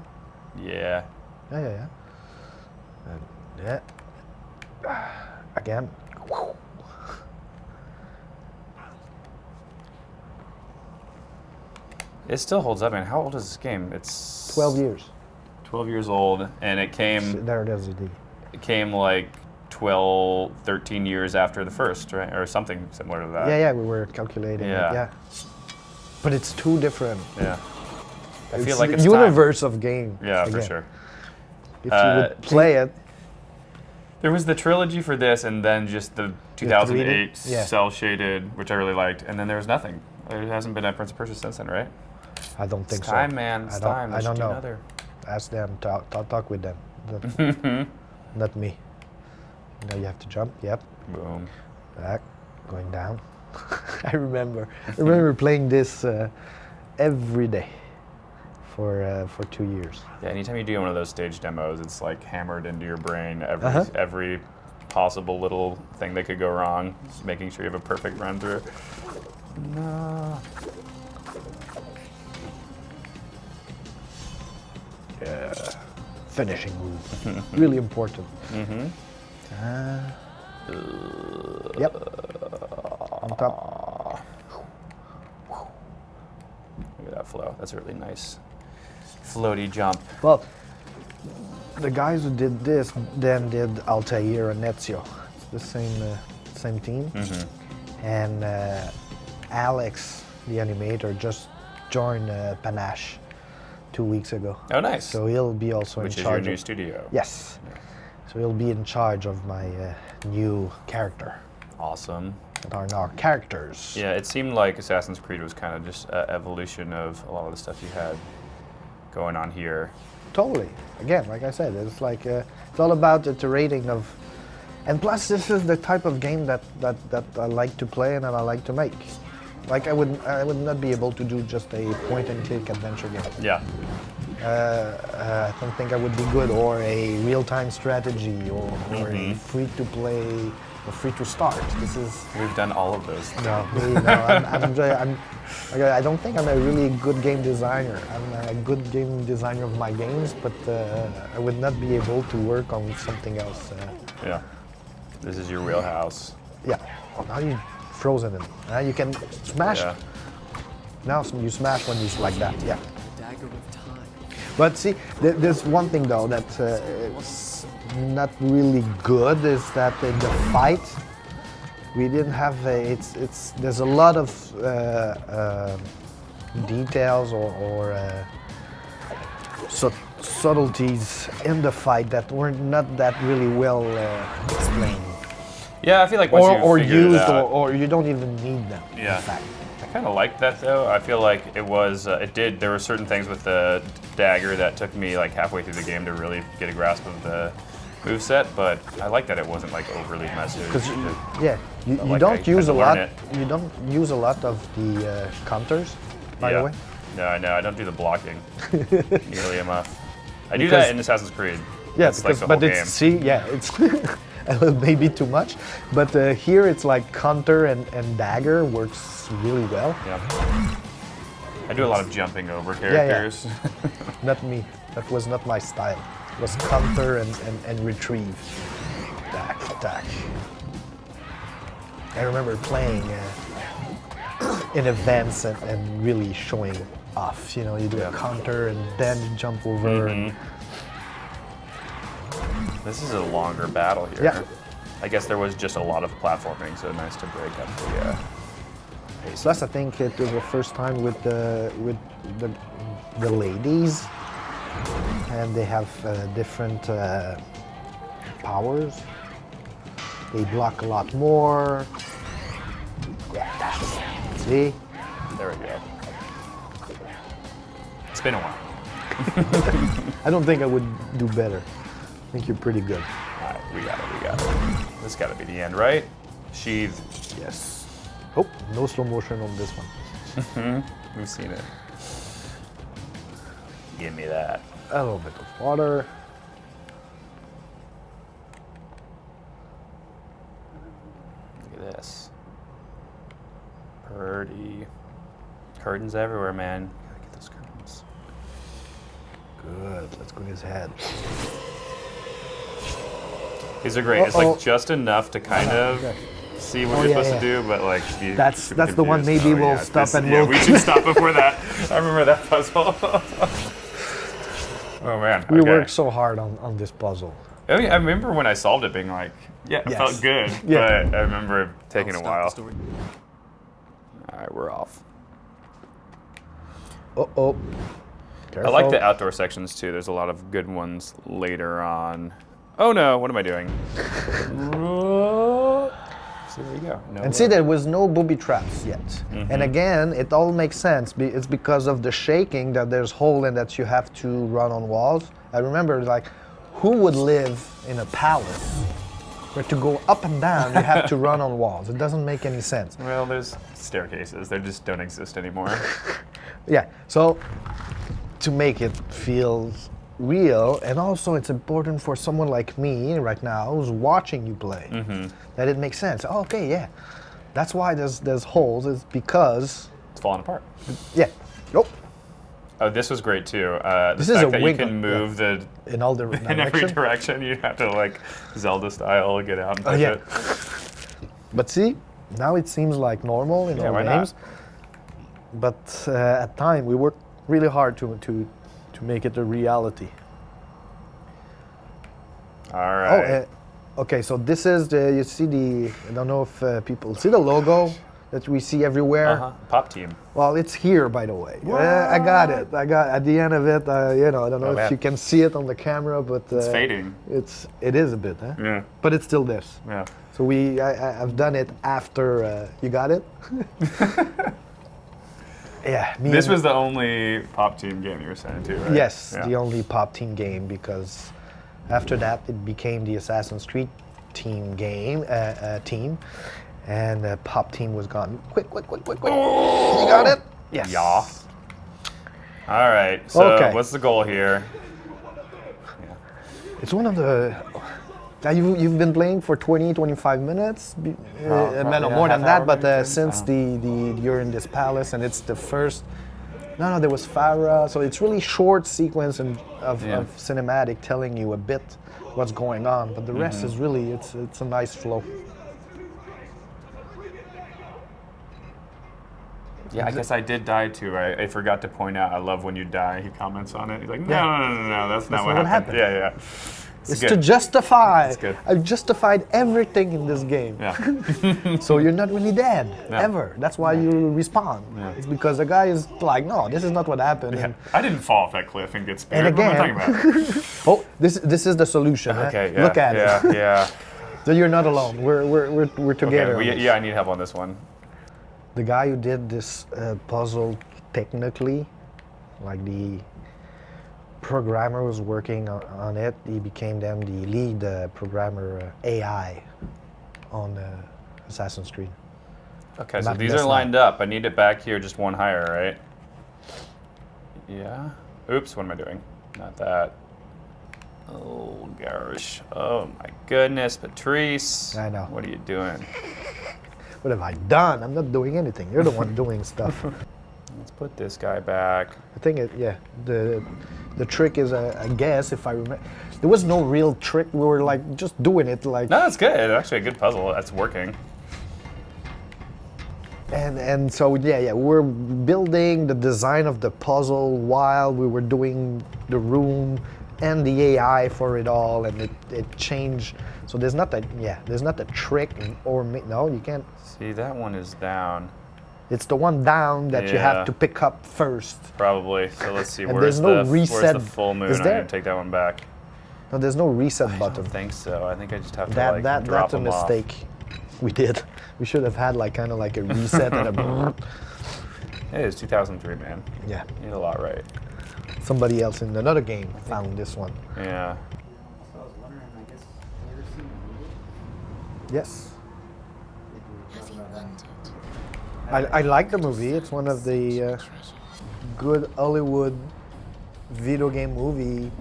Yeah. Yeah. And yeah. Again. It still holds up, man. How old is this game? It's 12 years. 12 years old, and it came There it is, indeed. like 12, 13 years after the first, right? Or something similar to that. Yeah, we were calculating Yeah. it, yeah. But it's two different. Yeah. I It's feel like the it's universe of game. time. Yeah, for again. sure. If you would play it, There was the trilogy for this, and then just the 2008 3D? Yeah. cell shaded, which I really liked, and then there was nothing. There hasn't been a Prince of Persia since then, right? I don't think It's time, so. man. It's I don't, time. I They don't should do know. another. Ask them. Talk with them. Not me. Now you have to jump. Yep. Boom. Back. Going down. I remember playing this every day for 2 years. Yeah, anytime you do one of those stage demos, it's like hammered into your brain Uh-huh. every possible little thing that could go wrong, just making sure you have a perfect run through. No. Yeah. Finishing move. Really important. Mm-hmm. Yep. On top. Look at that flow. That's a really nice floaty jump. Well, the guys who did this then did Altair and Ezio. It's the same team. And Alex, the animator, just joined Panache 2 weeks ago. Oh, nice. So he'll be also Which in is your charge. new studio. Yes. So he'll be in charge of my new character. Awesome. That are now characters. Yeah, it seemed like Assassin's Creed was kind of just an evolution of a lot of the stuff you had going on here. Totally. Again, like I said, it's like it's all about iterating of, and plus this is the type of game that I like to play and that I like to make. Like I would not be able to do just a point and click adventure game. Yeah. I don't think I would be good, or a real-time strategy, or a free-to-play, or free-to-start. This is We've done all of those. no, really, no. I don't think I'm a really good game designer. I'm a good game designer of my games, but I would not be able to work on something else. Yeah. This is your wheelhouse. Yeah. Now you frozen it. Now you can smash. Yeah. Now you smash when you like that. Yeah. The dagger of time. But see, there's one thing though that it's not really good is that in the fight we didn't have there's a lot of details or subtleties in the fight that were not that really well explained Yeah, I feel like once or you figured it used out, or you don't even need them. Yeah. In fact. I kind of liked that though. I feel like it was, there were certain things with the dagger that took me like halfway through the game to really get a grasp of the moveset, but I like that it wasn't like overly messy. Because you like don't I use had a to learn lot. it. You don't use a lot of the counters, by the way. No, I know. I don't do the blocking nearly enough. I do Because- that in Assassin's Creed. Yeah, It's like because the but whole it's game. it's a little maybe too much, but here it's like counter and dagger works really well. Yeah. I do a lot of jumping over yeah. characters. Not me. That was not my style. It was counter and retrieve. Attack. I remember playing in events and really showing off. You know, you do a counter and then you jump over. And, This is a longer battle here. yeah. I guess there was just a lot of platforming, so nice to break up the pace. Plus, I think it was the first time with the ladies, and they have different powers. They block a lot more. See? There we go. It's been a while. I don't think I would do better. I think you're pretty good. All right, we got it. This got to be the end, right? Sheathe. Yes. Oh, no slow motion on this one. We've seen it. Give me that. A little bit of water. Look at this. Pretty. Curtains everywhere, man. Gotta get those curtains. Good. Let's go to his head. These are great. It's like just enough to kind of Okay. see what you're supposed to do, but like be That's super the one. confused. Maybe we'll stop and yeah, we'll. we should stop before that. I remember that puzzle. Oh man. We okay. worked so hard on this puzzle. I mean, I remember when I solved it being like, yeah, it Yes. felt good, Yeah. but I remember it taking I'll a start while. the story. All right, we're off. Uh-oh. I like the outdoor sections too. There's a lot of good ones later on. Oh no, what am I doing? So there you go. No, And see, there was no booby traps yet. And again, it all makes sense. It's because of the shaking that there's hole and that you have to run on walls. I remember, like, who would live in a palace where to go up and down you have to run on walls? It doesn't make any sense. Well, there's staircases. They just don't exist anymore. Yeah, so to make it feel real, and also it's important for someone like me right now who's watching you play, that it makes sense. Oh, okay, yeah, that's why there's holes. It's because, It's falling apart. yeah, nope, Oh, this was great too. The This is fact a that you wiggle, can move the in all the in every directions. direction. You have to like Zelda style get out and push yeah. it. But see, now it seems like normal in Yeah, all why games. But at time we worked really hard to make it a reality. All Oh, right. okay. So this is the. You see the. I don't know if people see the logo that we see everywhere. Pop team. Well, it's here, by the way. I got it. I got at the end of it. I don't know if man. you can see it on the camera, but It's fading. It is a bit, huh? Yeah. But it's still this. Yeah. So I've done it after. You got it? Yeah. This was the only pop team game you were saying too, right? Yes, Yeah. the only pop team game, because after that it became the Assassin's Creed team game team, and the pop team was gone. Quick! You got it? Yes. Yeah. All right. So Okay. what's the goal here? It's one of the. You've been playing for 20, 25 minutes, no, more than that. But since you're in this palace and it's the first. No, there was Farah, so it's really short sequence of cinematic telling you a bit what's going on. But the rest is really it's a nice flow. Yeah, I guess I did die too. I forgot to point out. I love when you die. He comments on it. He's like, no, that's not what happened. Yeah. It's good. to justify. It's good. I've justified everything in this game. Yeah. So you're not really dead, No. ever. That's why you respawn. Yeah. It's because the guy is like, no, this is not what happened. Yeah. And, I didn't fall off that cliff and get speared. And What am I again- talking about? oh, this is the solution. huh? Okay. Yeah. Look at it. Yeah. So you're not alone. We're together. on this. Yeah, I need help on this one. The guy who did this puzzle technically, like the programmer was working on it. He became then the lead programmer AI on Assassin's Creed. Okay, so Not these this are lined up. I need it back here, just one higher, right? Yeah. Oops, what am I doing? Not that. Oh, gosh. Oh, my goodness. Patrice. I know. What are you doing? What have I done? I'm not doing anything. You're the one doing stuff. Let's put this guy back. I think the trick is, I guess, if I remember, there was no real trick. We were like just doing it like. No, that's good. It's actually a good puzzle. That's working. And so we're building the design of the puzzle while we were doing the room and the AI for it all, and it changed. So there's not a trick no, you can't. See, that one is down. It's the one down that you Yeah. have to pick up first. Probably. So let's see. And Where's there's no the reset. Where's the full moon? Is I'm there? gonna take that one back. No, there's no reset I button. don't think so. I think I just have to That like that drop that's a them off. mistake. We did. We should have had like kind of like a reset and a. It is 2003, man. Yeah. You did a lot right. Somebody else in another game found this one. Yeah. So I was wondering, I guess, have you ever seen the movie? Yes. Have you wondered? I like the movie. It's one of the good Hollywood video game movie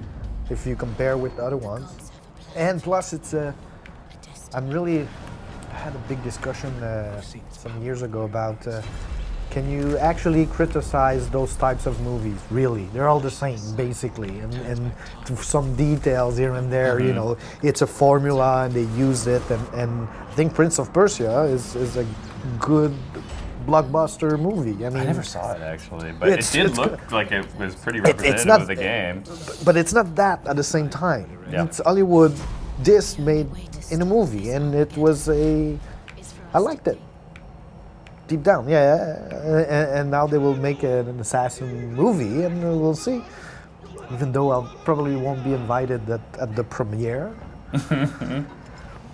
if you compare with the other ones. And plus, it's I'm really I had a big discussion some years ago about can you actually criticize those types of movies? Really, they're all the same basically, and some details here and there. You know, it's a formula and they use it, and I think Prince of Persia is a good blockbuster movie. I mean, I never saw it actually, but it did look like it was pretty it's representative not- of the game. but it's not that at the same time. Yeah. It's Hollywood this made in a movie, and it was I liked it deep down, and now they will make an assassin movie, and we'll see. Even though I probably won't be invited at the premiere,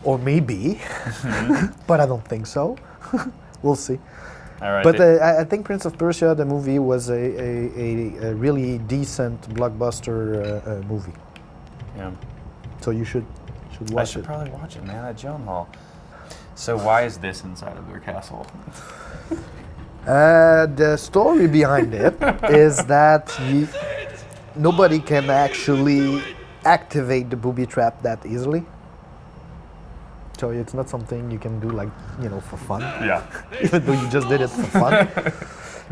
or maybe, but I don't think so. We'll see. All right. But I think Prince of Persia, the movie, was a really decent blockbuster movie. yeah. So you should I watch should it. probably watch it, man, at Joan Hall. So why is this inside of their castle? The story behind it is that nobody can actually activate the booby trap that easily. So it's not something you can do like, for fun, Yeah. even though you just did it for fun.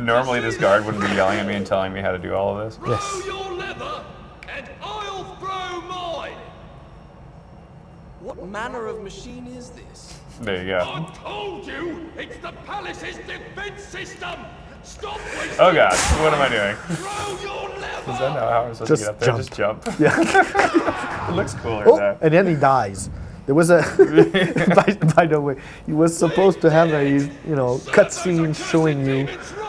Normally this guard wouldn't be yelling at me and telling me how to do all of this. Yes. Throw your leather, and I'll throw mine. What manner of machine is this? There you go. I told you, it's the palace's defense system. Stop wasting Oh gosh, what am I doing? Throw your leather. Does that know how I'm supposed Just to get up there? jump. Just jump. Yeah. It looks cooler Oh, though. and then he dies. There was a, by the way, he was supposed to have a, cutscene showing you.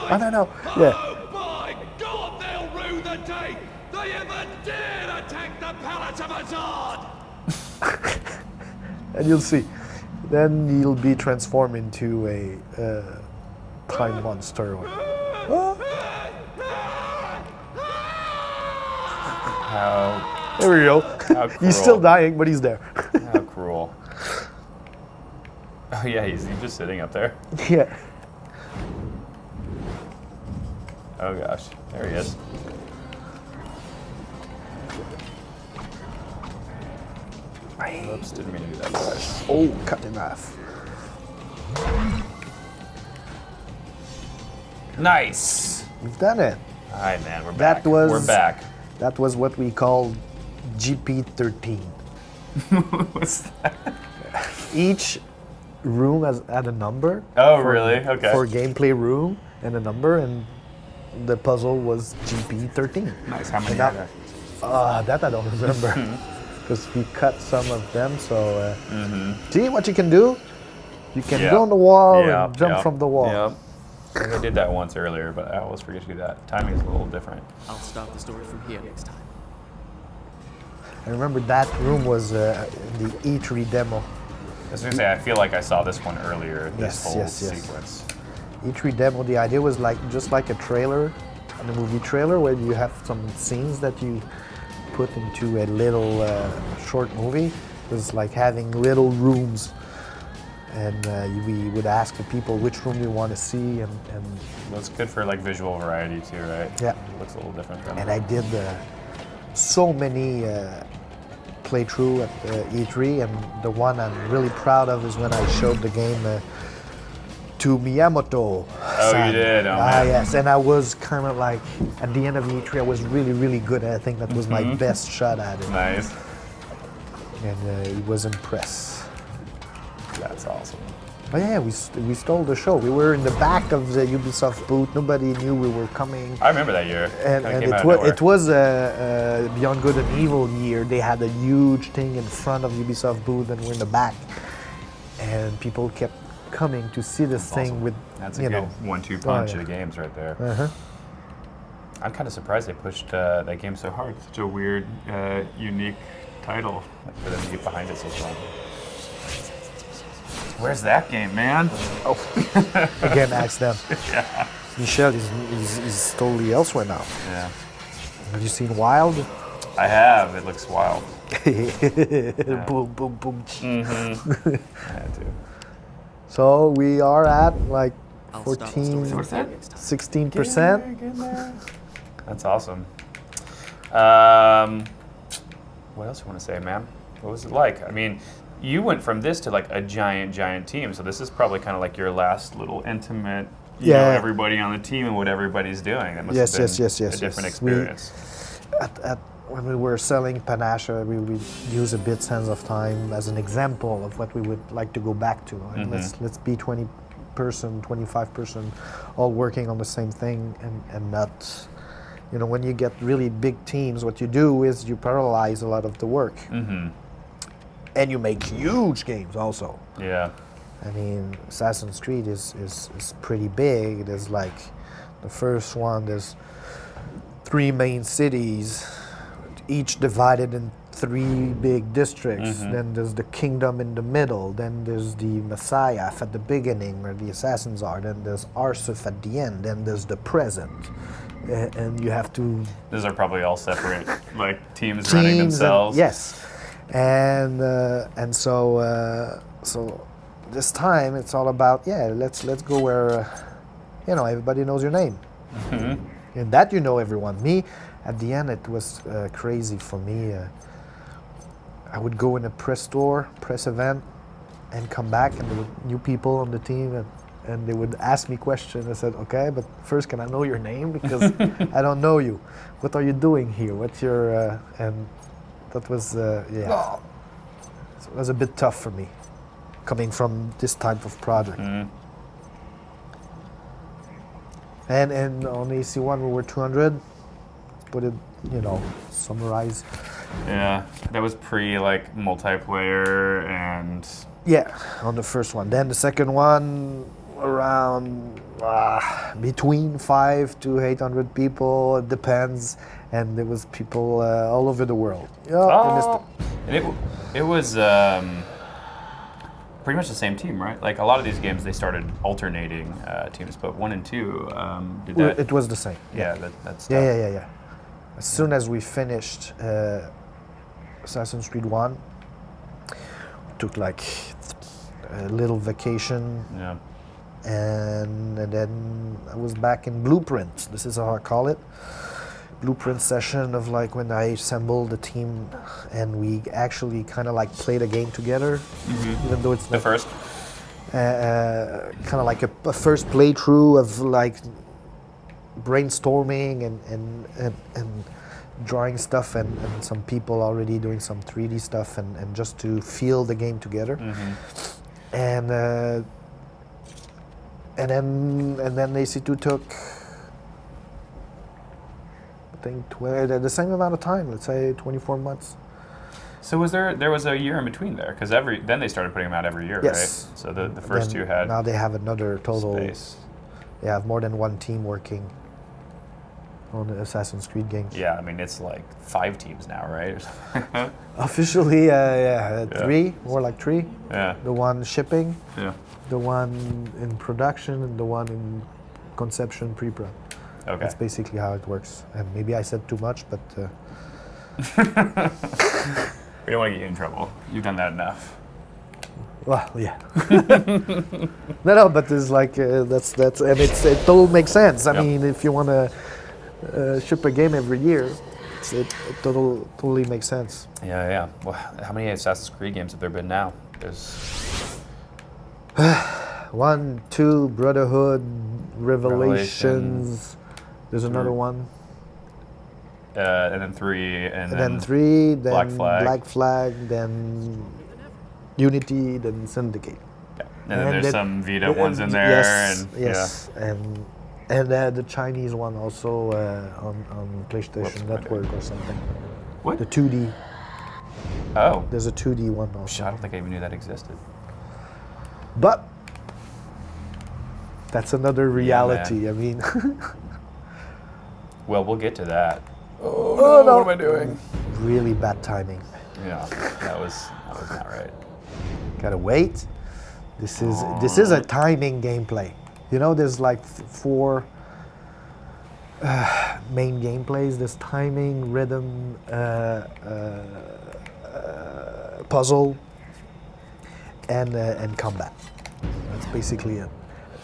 I don't know. Yeah. Oh my God, they'll rue the day they ever dared attack the palace of Azad. And you'll see. Then he'll be transformed into a time monster. How There we go. How He's still cruel. dying, but he's there. how cruel. Oh yeah, he's just sitting up there. Yeah. Oh gosh, there he is. Oops, didn't mean to do that, guys. Oh, cut in half. Nice. We've done it. All right, man, we're That back. was- We're back. That was what we call GP13. What's that? Each room had a number. Oh, really? Okay. For gameplay room and a number, and the puzzle was GP13. Nice. How many And are that- there? That I don't remember. Because we cut some of them, so... See what you can do? You can Yeah. go on the wall Yep, and jump yep, from the wall. Yep. I think I did that once earlier, but I always forget to do that. Timing is a little different. I'll start the story from here next time. I remember that room was the E3 demo. I was gonna say, I feel like I saw this one earlier. This Yes, whole yes, yes. sequence. E3 demo, the idea was just like a trailer, a movie trailer, where you have some scenes that you put into a little short movie. It was like having little rooms, and we would ask the people which room you want to see, and That's good for like visual variety too, right? Yeah. It looks a little different. Than I did so many playthrough at E3, and the one I'm really proud of is when I showed the game to Miyamoto. Oh, you did? Oh, man. Yes, and I was kind of like, at the end of E3, I was really, really good. I think that was my best shot at it. Nice. And he was impressed. That's awesome. Oh yeah, we stole the show. We were in the back of the Ubisoft booth. Nobody knew we were coming. I remember that year. And Kinda came out of it nowhere. was a Beyond Good and Evil year. They had a huge thing in front of Ubisoft booth, and we're in the back. And people kept coming to see this thing awesome. with, That's a you good know. 1-2 punch yeah. of games right there. Uh-huh. I'm kind of surprised they pushed that game so hard. Such a weird, unique title, like for them to get behind it so strong. Where's that game, man? Oh, again, ask them. Yeah. Michel is totally elsewhere now. Yeah, Have you seen Wild? I have. It looks wild. Boom, boom, boom. I had to. So we are at like I'll start the story 14, from What's that? here next time. 16%. That's awesome. What else do you want to say, man? What was it like? I mean, you went from this to like a giant team, so this is probably kind of like your last little intimate, you know, Yeah. everybody on the team and what everybody's doing. That must Yes, have been yes, a different experience. When we were selling Panache, we would use a bit Sands of Time as an example of what we would like to go back to. Like, let's be 20 person, 25 person, all working on the same thing, and not, you know, when you get really big teams, what you do is you parallelize a lot of the work, and you make huge games also. Yeah. I mean, Assassin's Creed is pretty big. There's like the first one. There's 3 main cities, each divided in 3 big districts. Then there's the kingdom in the middle. Then there's the Messiah at the beginning, where the assassins are. Then there's Arsuf at the end. Then there's the present, and you have to These are probably all separate, like teams running teams themselves. yes, and so this time it's all about let's go where you know, everybody knows your name, and that you know everyone. Me, at the end, it was crazy for me. I would go in a press event, and come back, and there were new people on the team, and they would ask me questions. I said, okay, but first, can I know your name? Because I don't know you. What are you doing here? What's your... and that was, So it was a bit tough for me, coming from this type of project. And on AC1, we were 200. Put it, you know, summarize. Yeah, that was pre like multiplayer and Yeah, on the first one. Then the second one, around between 500 to 800 people. It depends, and there was people all over the world. Yeah, I missed it. and it was pretty much the same team, right? Like a lot of these games, they started alternating teams, but 1 and 2 did that. It was the same. Yeah, that's Yeah. As soon as we finished Assassin's Creed 1, we took like a little vacation, Yeah. and then I was back in Blueprint. This is how I call it. Blueprint session of like when I assembled the team, and we actually kind of like played a game together, even though it's The first. kind of like a first playthrough of like brainstorming and drawing stuff, and some people already doing some 3D stuff, and just to feel the game together. And then AC2 took, I think, the same amount of time. Let's say 24 months. So there was a year in between there, because then they started putting them out every year, Yes. right? So the first Then 2 had now they have another total. space. They have more than one team working on the Assassin's Creed games. Yeah, I mean it's like 5 teams now, right? Officially, 3, more like 3. Yeah. The one shipping, Yeah. the one in production, and the one in conception pre-prod. Okay. That's basically how it works. And maybe I said too much, but We don't want to get you in trouble. You've done that enough. well, yeah. No, but it's like that's and it totally makes sense. I Yep. mean, if you want to ship a game every year, it totally makes sense. Yeah. Well, how many Assassin's Creed games have there been now? There's 1, 2, Brotherhood, Revelations. There's another one. and then 3, and Then 3, then Black Flag. then Unity, then Syndicate. Yeah. And then there's some Vita ones in there. Yes, and yes, and the Chinese one also on PlayStation Network or something. What? The 2D. Oh. There's a 2D one I also. don't think I even knew that existed. But that's another reality. man. I mean, Well, we'll get to that. oh no! What am I doing? Really bad timing. Yeah, that was not right. Gotta wait. This is a timing gameplay. You know, there's like 4 main gameplays. There's timing, rhythm, puzzle, and combat. That's basically it.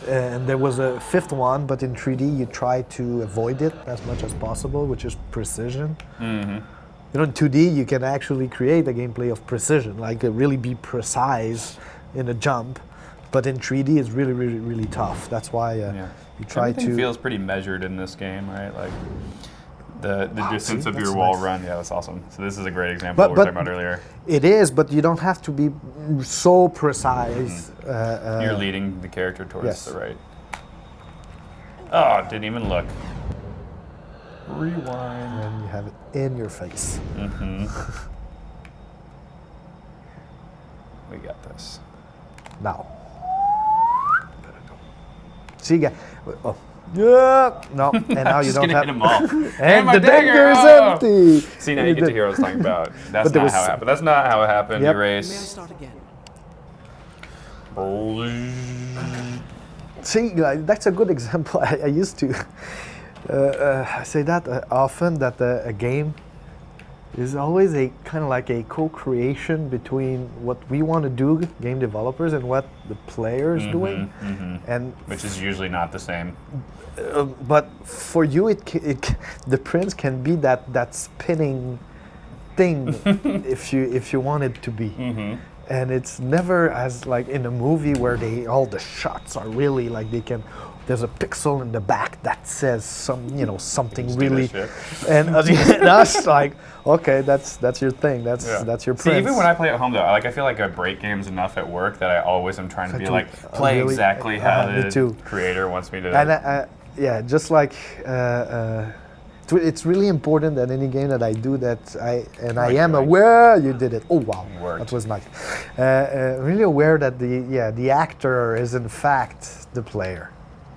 And there was a 5th one, but in 3D you try to avoid it as much as possible, which is precision. Mm-hmm. You know, in 2D you can actually create a gameplay of precision, like really be precise in a jump. But in 3D it's really, really, really tough. That's why you try Everything to. feels pretty measured in this game, right? Like the distance see, of your that's wall nice. run. Yeah, that's awesome. So this is a great example of what we were talking about earlier. It is, but you don't have to be so precise. You're leading the character towards yes. the right. Oh, didn't even look. Rewind. And you have it in your face. Mm-hmm. We got this. Now. See, guys. Oh. Yeah. No. And now you Just don't gonna have. hit them all. And my the dagger is Oh! empty. See, now you get to hear what I was talking about. That's there not was how it happened. That's not how it happened. Yep. May I Erase. start again? See, like, that's a good example. I used to say that often, that a game is always a kind of like a co-creation between what we want to do, game developers, and what the players doing. And Which is usually not the same. but for you, the Prince can be that spinning thing if you want it to be. And it's never as like in a movie where all the shots are really like there's a pixel in the back that says something really, and that's like, okay, that's your thing, that's your Prince. See, even when I play at home though, I feel like I break games enough at work that I always am trying to be like, play really, exactly how me the too. creator wants me to. And yeah, just like it's really important that any game that I do that I am aware you did it. Oh wow, that was nice. Really aware that the actor is in fact the player.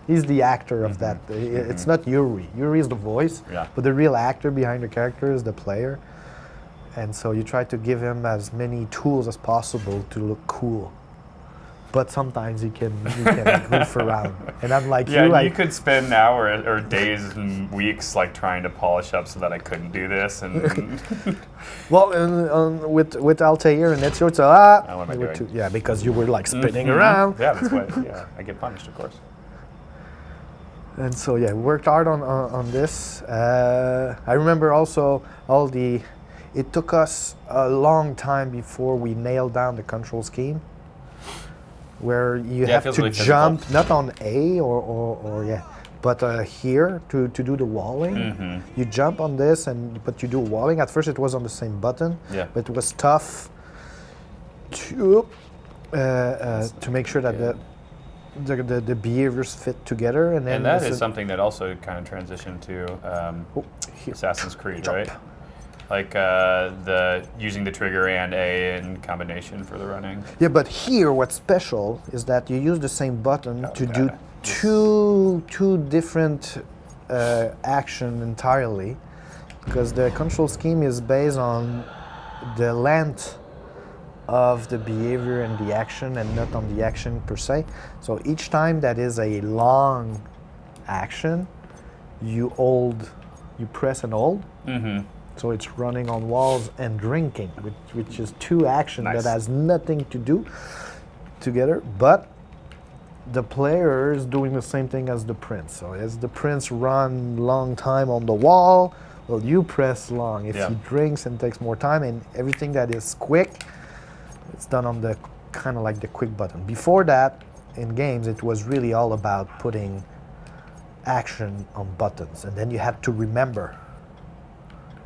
He's the actor of that. It's not Yuri. Yuri is the voice, but the real actor behind the character is the player. And so you try to give him as many tools as possible to look cool. But sometimes you can goof around. And I'm like you could spend hours or days and weeks like trying to polish up so that I couldn't do this. And well, with Altair and Ezio, what am I doing? because you were like spinning around. Yeah, that's why. Yeah, I get punished, of course. And so worked hard on this. I remember also it took us a long time before we nailed down the control scheme, where you have to really jump not on A but here to do the walling. You jump on this but you do walling. At first it was on the same button, but it was tough to make sure that the behaviors fit together, and that is something that also kind of transitioned to Assassin's Creed, jump. right? Like the using the trigger and A in combination for the running. Yeah, but here what's special is that you use the same button to do two different action entirely, because the control scheme is based on the length of the behavior and the action and not on the action per se. So each time that is a long action, you press and hold. So it's running on walls and drinking, which is two actions that has nothing to do together, but the player is doing the same thing as the Prince. So as the Prince run long time on the wall, well, you press long. If he drinks and takes more time, and everything that is quick, it's done on the kind of like the quick button. Before that, in games, it was really all about putting action on buttons, and then you had to remember.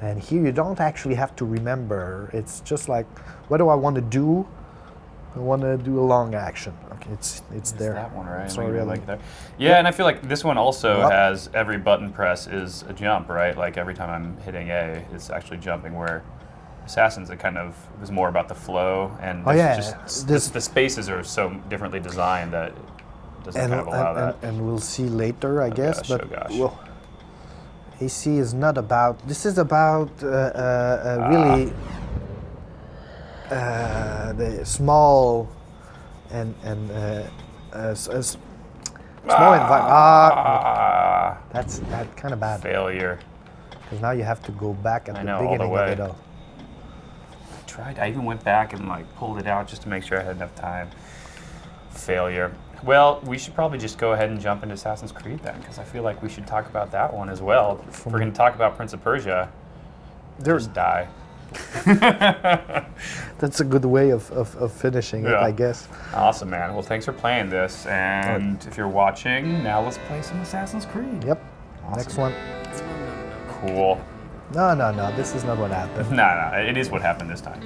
And here you don't actually have to remember. It's just like, what do I want to do? I want to do a long action. Okay, it's there. That one, right? Sorry, Like there. Yeah, and I feel like this one also Yep. has every button press is a jump, right? Like every time I'm hitting A, it's actually jumping. Where Assassins, it kind of was more about the flow, and Oh, yeah, the spaces are so differently designed that it doesn't And, kind of allow and, that. and we'll see later, I guess. gosh, but oh gosh. well, AC is not about. This is about really the small and small environment. That's kind of bad Failure. because now you have to go back at I the know, all the beginning way. of it all. I even went back and like pulled it out just to make sure I had enough time. Failure. Well, we should probably just go ahead and jump into Assassin's Creed then, because I feel like we should talk about that one as well. If we're going to talk about Prince of Persia, just die. That's a good way of finishing it, Yeah. I guess. Awesome, man. Well, thanks for playing this. And if you're watching, now let's play some Assassin's Creed. Yep. Awesome. Next one. Cool. No, this is not what happened. No, it is what happened this time.